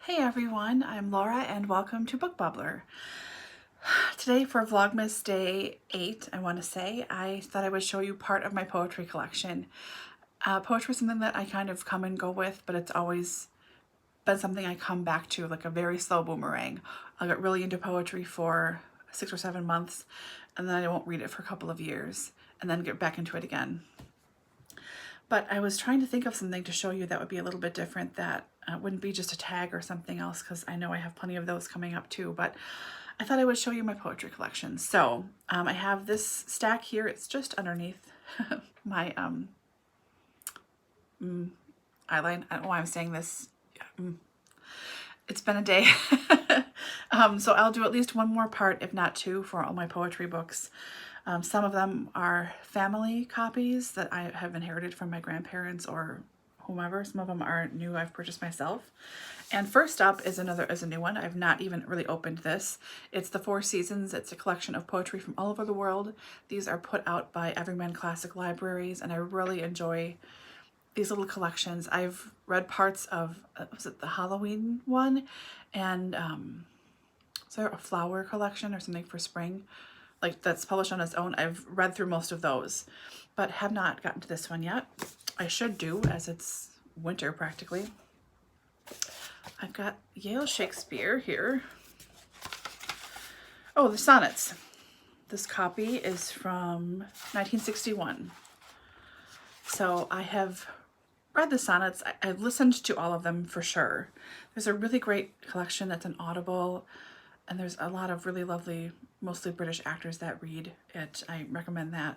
Hey everyone, I'm Laura and welcome to Book Bubbler. Today for Vlogmas Day 8, I thought I would show you part of my poetry collection. Poetry is something that I kind of come and go with, but it's always been something I come back to like a very slow boomerang. I'll get really into poetry for 6 or 7 months and then I won't read it for a couple of years and then get back into it again. But I was trying to think of something to show you that would be a little bit different, that wouldn't be just a tag or something else, because I know I have plenty of those coming up too, but I thought I would show you my poetry collection. So I have this stack here. It's just underneath my eyeline. I don't know why I'm saying this. It's been a day. So I'll do at least one more part, if not two, for all my poetry books. Some of them are family copies that I have inherited from my grandparents or whomever. Some of them are new I've purchased myself. And first up is a new one. I've not even really opened this. It's The Four Seasons. It's a collection of poetry from all over the world. These are put out by Everyman Classic Libraries, and I really enjoy these little collections. I've read parts of, was it the Halloween one? And is there a flower collection or something for spring? Like that's published on its own. I've read through most of those, but have not gotten to this one yet. I should do, as it's winter practically. I've got Yale Shakespeare here. Oh, the Sonnets. This copy is from 1961. So I have read the Sonnets. I've listened to all of them for sure. There's a really great collection that's an Audible, and there's a lot of really lovely, mostly British actors that read it. I recommend that.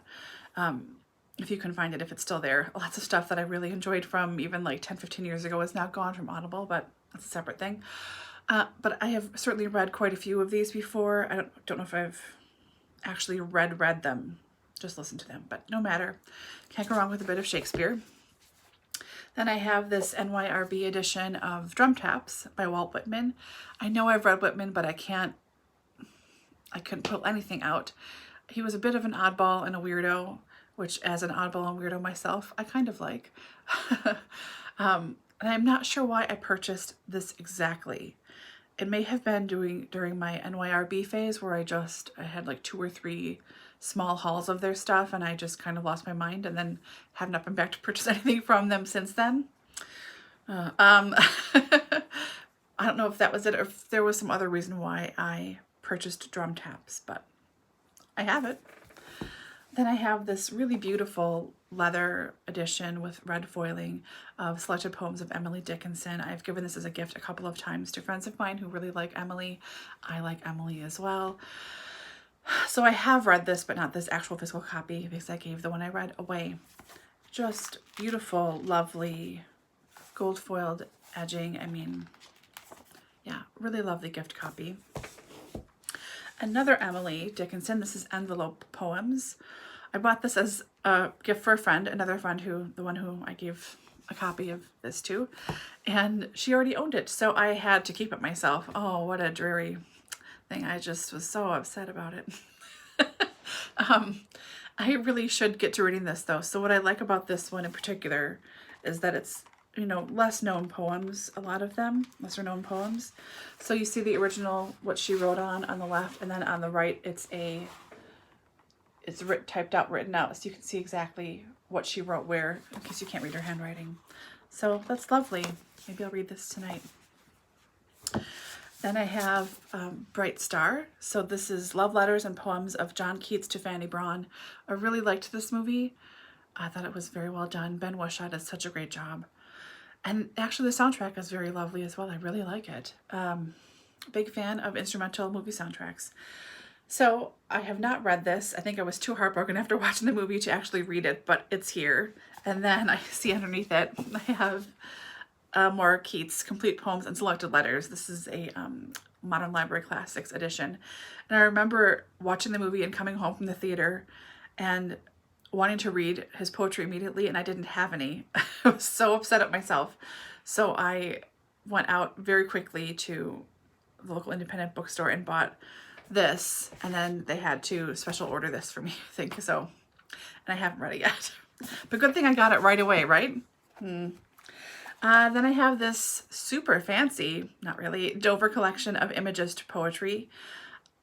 If you can find it, if it's still there. Lots of stuff that I really enjoyed from even like 10, 15 years ago is now gone from Audible, but that's a separate thing. But I have certainly read quite a few of these before. I don't know if I've actually read them, just listened to them, but no matter. Can't go wrong with a bit of Shakespeare. Then I have this NYRB edition of Drum Taps by Walt Whitman. I know I've read Whitman, but I couldn't pull anything out. He was a bit of an oddball and a weirdo, which as an oddball and weirdo myself, I kind of like. And I'm not sure why I purchased this exactly. It may have been during my NYRB phase where I had like 2 or 3 small hauls of their stuff and I just kind of lost my mind and then have not been back to purchase anything from them since then. I don't know if that was it or if there was some other reason why I purchased Drum Taps, but I have it. Then I have this really beautiful leather edition with red foiling of Selected Poems of Emily Dickinson. I've given this as a gift a couple of times to friends of mine who really like Emily. I like Emily as well. So I have read this, but not this actual physical copy because I gave the one I read away. Just beautiful, lovely, gold foiled edging. I mean, yeah, really lovely gift copy. Another Emily Dickinson. This is Envelope Poems. I bought this as a gift for a friend, another friend the one who I gave a copy of this to, and she already owned it, so I had to keep it myself. Oh, what a dreary thing. I just was so upset about it. I really should get to reading this though. So what I like about this one in particular is that it's, less known poems, a lot of them, lesser known poems. So you see the original, what she wrote on the left, and then on the right, it's written out, so you can see exactly what she wrote where, in case you can't read her handwriting. So that's lovely. Maybe I'll read this tonight. Then I have Bright Star. So this is Love Letters and Poems of John Keats to Fanny Brawne. I really liked this movie. I thought it was very well done. Ben Whishaw did such a great job. And actually the soundtrack is very lovely as well. I really like it. Big fan of instrumental movie soundtracks. So I have not read this. I think I was too heartbroken after watching the movie to actually read it, but it's here. And then I see underneath it, I have more Keats, Complete Poems and Selected Letters. This is a Modern Library Classics edition. And I remember watching the movie and coming home from the theater and wanting to read his poetry immediately, and I didn't have any. I was so upset at myself. So I went out very quickly to the local independent bookstore and bought this, and then they had to special order this for me, I think. So, and I haven't read it yet. But good thing I got it right away, right? Then I have this super fancy, not really, Dover collection of Imagist poetry.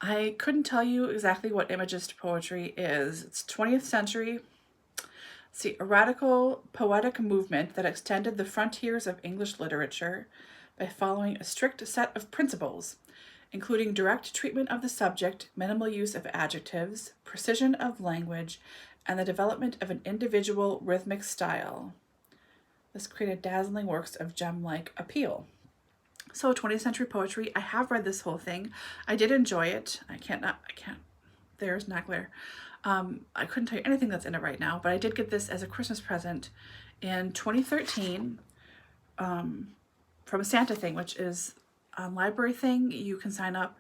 I couldn't tell you exactly what Imagist poetry is. It's 20th century. See, a radical poetic movement that extended the frontiers of English literature by following a strict set of principles, including direct treatment of the subject, minimal use of adjectives, precision of language, and the development of an individual rhythmic style. This created dazzling works of gem-like appeal. So 20th century poetry, I have read this whole thing. I did enjoy it. There's not glare. I couldn't tell you anything that's in it right now, but I did get this as a Christmas present in 2013 from SantaThing, which is on LibraryThing. You can sign up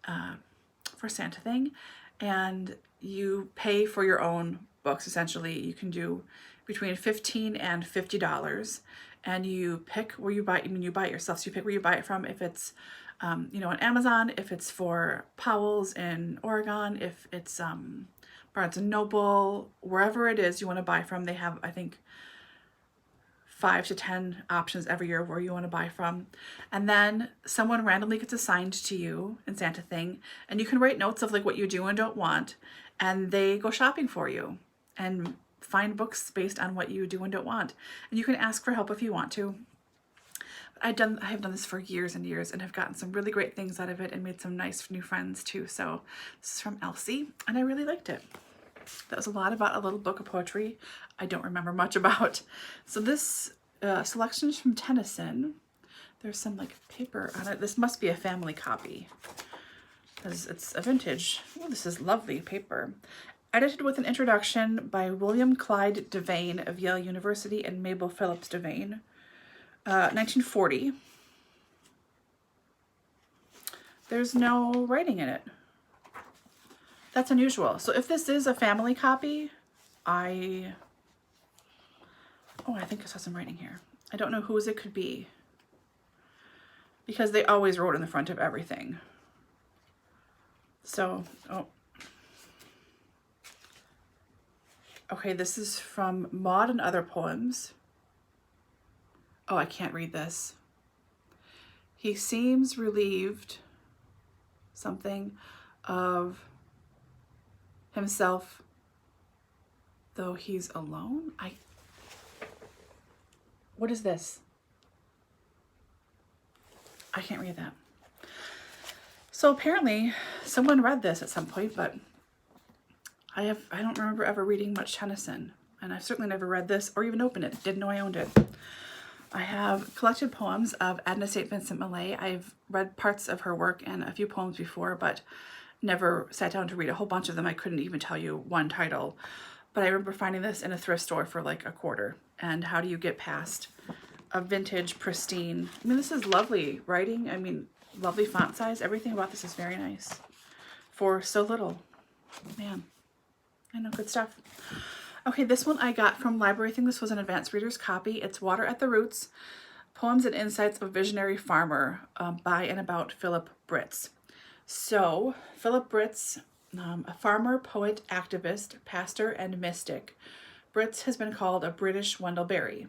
for SantaThing and you pay for your own books. Essentially, you can do between $15 and $50, and you pick where you buy. I mean, you buy it yourself, so you pick where you buy it from. If it's on Amazon, if it's for Powell's in Oregon, if it's Barnes and Noble, wherever it is you want to buy from, they have, I think, 5 to 10 options every year where you want to buy from. And then someone randomly gets assigned to you in SantaThing, and you can write notes of like what you do and don't want, and they go shopping for you and find books based on what you do and don't want. And you can ask for help if you want to. I have done this for years and years and have gotten some really great things out of it and made some nice new friends too. So this is from Elsie, and I really liked it. That was a lot about a little book of poetry I don't remember much about. So this selection is from Tennyson. There's some like paper on it. This must be a family copy because it's a vintage. Oh, this is lovely paper. Edited with an introduction by William Clyde Devane of Yale University and Mabel Phillips Devane. 1940. There's no writing in it. That's unusual. So if this is a family copy, I think I saw some writing here. I don't know whose it could be because they always wrote in the front of everything. So, okay, this is from Maud and Other Poems. Oh, I can't read this. He seems relieved, something of himself, though he's alone. What is this? I can't read that. So apparently someone read this at some point, but I don't remember ever reading much Tennyson, and I've certainly never read this or even opened it. Didn't know I owned it. I have collected poems of Edna St. Vincent Millay. I've read parts of her work and a few poems before, but never sat down to read a whole bunch of them. I couldn't even tell you one title, but I remember finding this in a thrift store for like $0.25. And how do you get past a vintage, pristine, I mean, this is lovely writing. I mean, lovely font size. Everything about this is very nice for so little. Man, I know, good stuff. Okay, this one I got from LibraryThing. This was an advanced reader's copy. It's Water at the Roots, Poems and Insights of a Visionary Farmer by and about Philip Britz. So, Philip Britz, a farmer, poet, activist, pastor, and mystic. Britz has been called a British Wendell Berry.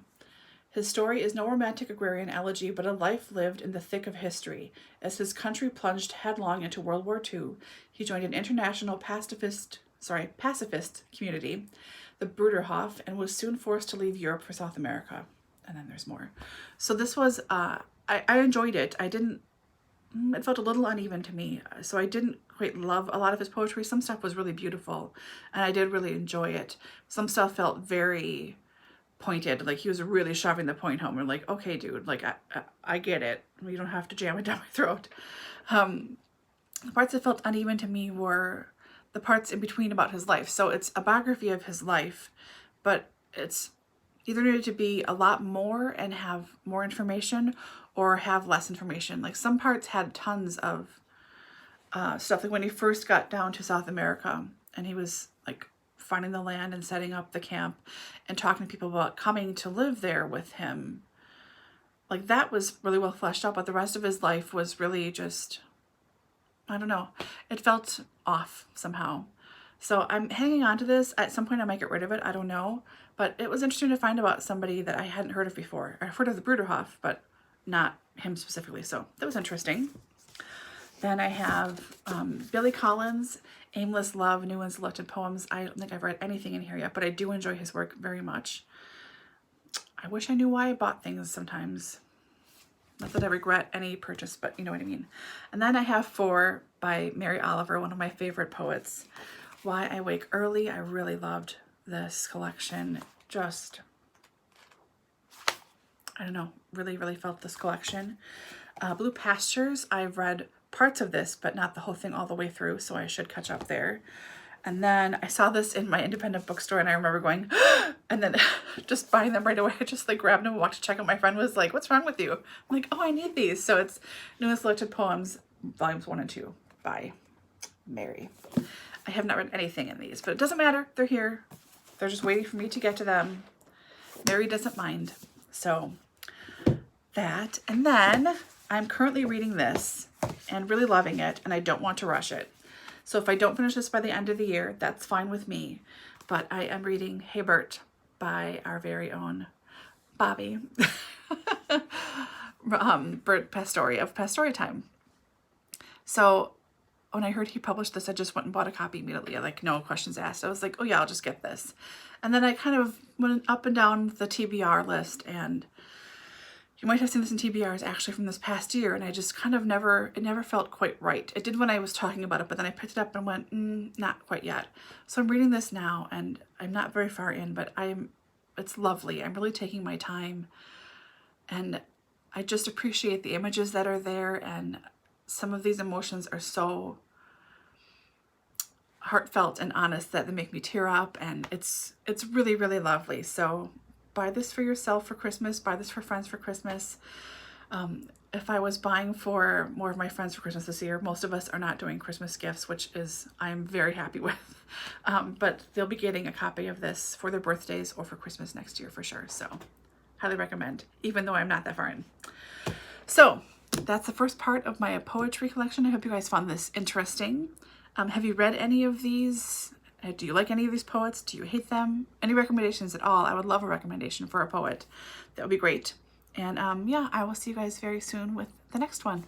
His story is no romantic agrarian elegy, but a life lived in the thick of history. As his country plunged headlong into World War II, he joined an international pacifist community, the Bruderhof, and was soon forced to leave Europe for South America. And then there's more. So this was, I enjoyed it. It felt a little uneven to me. So I didn't quite love a lot of his poetry. Some stuff was really beautiful and I did really enjoy it. Some stuff felt very pointed, like he was really shoving the point home. And like, okay, dude, like I get it. You don't have to jam it down my throat. The parts that felt uneven to me were the parts in between about his life. So it's a biography of his life, but it's either needed to be a lot more and have more information or have less information. Like some parts had tons of stuff, like when he first got down to South America and he was like finding the land and setting up the camp and talking to people about coming to live there with him. Like that was really well fleshed out, but the rest of his life was really just, I don't know, it felt off somehow. So I'm hanging on to this. At some point I might get rid of it, I don't know. But it was interesting to find about somebody that I hadn't heard of before. I've heard of the Bruderhof, but not him specifically, so that was interesting. Then I have Billy Collins, Aimless Love, New and Selected Poems. I don't think I've read anything in here yet, but I do enjoy his work very much. I wish I knew why I bought things sometimes. Not that I regret any purchase, but you know what I mean. And then I have 4 by Mary Oliver, one of my favorite poets. Why I Wake Early. I really loved this collection. Just, I don't know, really, really felt this collection. Blue Pastures, I've read parts of this, but not the whole thing all the way through, so I should catch up there. And then I saw this in my independent bookstore, and I remember going, and then just buying them right away. I just like grabbed them and walked to check out. My friend was like, what's wrong with you? I'm like, oh, I need these. So it's New and Selected Poems, volumes 1 and 2 by Mary. I have not read anything in these, but it doesn't matter. They're here. They're just waiting for me to get to them. Mary doesn't mind. So that, and then I'm currently reading this and really loving it, and I don't want to rush it. So if I don't finish this by the end of the year, that's fine with me. But I am reading Hey Bert by our very own Bobby. Bert Pastori of Pastori Time. So when I heard he published this, I just went and bought a copy immediately. Like, no questions asked. I was like, oh yeah, I'll just get this. And then I kind of went up and down the TBR list, and you might have seen this in TBRs actually from this past year, and I just kind of it never felt quite right. It did when I was talking about it, but then I picked it up and went, not quite yet. So I'm reading this now, and I'm not very far in, but it's lovely. I'm really taking my time, and I just appreciate the images that are there, and some of these emotions are so heartfelt and honest that they make me tear up, and it's really, really lovely. So buy this for yourself for Christmas, buy this for friends for Christmas. If I was buying for more of my friends for Christmas this year, most of us are not doing Christmas gifts, which is I'm very happy with. But they'll be getting a copy of this for their birthdays or for Christmas next year for sure. So highly recommend, even though I'm not that far in. So that's the first part of my poetry collection. I hope you guys found this interesting. Have you read any of these? Do you like any of these poets? Do you hate them? Any recommendations at all? I would love a recommendation for a poet. That would be great. And yeah, I will see you guys very soon with the next one.